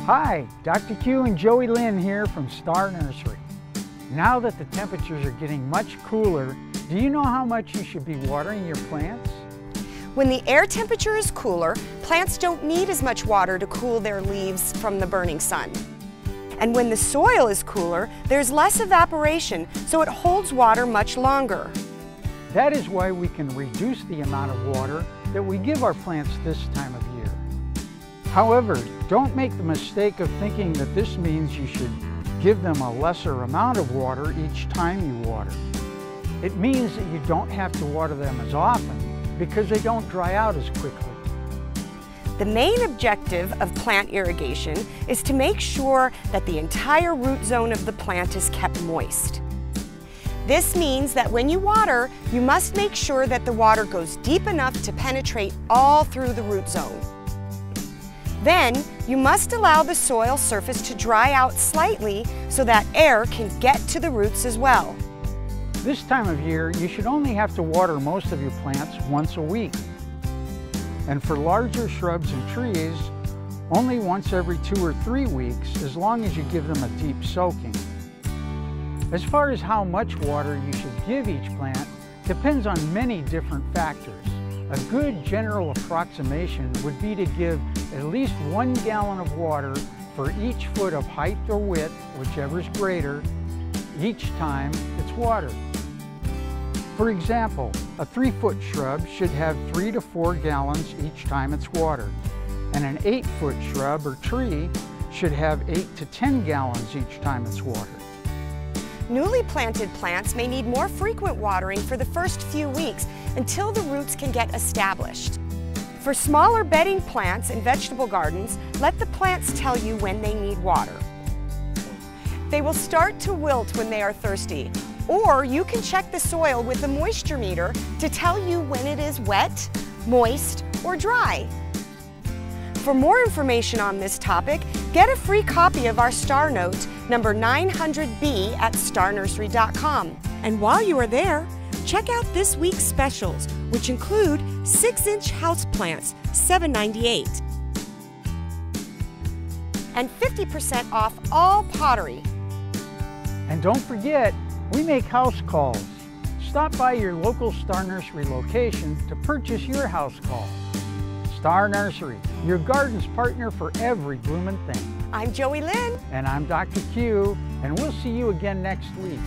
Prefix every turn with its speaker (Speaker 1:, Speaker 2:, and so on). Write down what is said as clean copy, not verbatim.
Speaker 1: Hi, Dr. Q and Joey Lynn here from Star Nursery. Now that the temperatures are getting much cooler, do you know how much you should be watering your plants?
Speaker 2: When the air temperature is cooler, plants don't need as much water to cool their leaves from the burning sun. And when the soil is cooler, there's less evaporation, so it holds water much longer.
Speaker 1: That is why we can reduce the amount of water that we give our plants this time of year. However, don't make the mistake of thinking that this means you should give them a lesser amount of water each time you water. It means that you don't have to water them as often because they don't dry out as quickly.
Speaker 2: The main objective of plant irrigation is to make sure that the entire root zone of the plant is kept moist. This means that when you water, you must make sure that the water goes deep enough to penetrate all through the root zone. Then, you must allow the soil surface to dry out slightly so that air can get to the roots as well.
Speaker 1: This time of year, you should only have to water most of your plants once a week. And for larger shrubs and trees, only once every 2 or 3 weeks, as long as you give them a deep soaking. As far as how much water you should give each plant depends on many different factors. A good general approximation would be to give at least 1 gallon of water for each foot of height or width, whichever is greater, each time it's watered. For example, a 3-foot shrub should have 3 to 4 gallons each time it's watered, and an 8-foot shrub or tree should have 8 to 10 gallons each time it's watered.
Speaker 2: Newly planted plants may need more frequent watering for the first few weeks until the roots can get established. For smaller bedding plants in vegetable gardens, let the plants tell you when they need water. They will start to wilt when they are thirsty, or you can check the soil with a moisture meter to tell you when it is wet, moist, or dry. For more information on this topic, get a free copy of our Star Note, number 900B at starnursery.com. And while you are there, check out this week's specials, which include 6-inch houseplants, $7.98, and 50% off all pottery.
Speaker 1: And don't forget, we make house calls. Stop by your local Star Nursery location to purchase your house call. Star Nursery, your garden's partner for every bloomin' thing.
Speaker 2: I'm Joey Lynn.
Speaker 1: And I'm Dr. Q, and we'll see you again next week.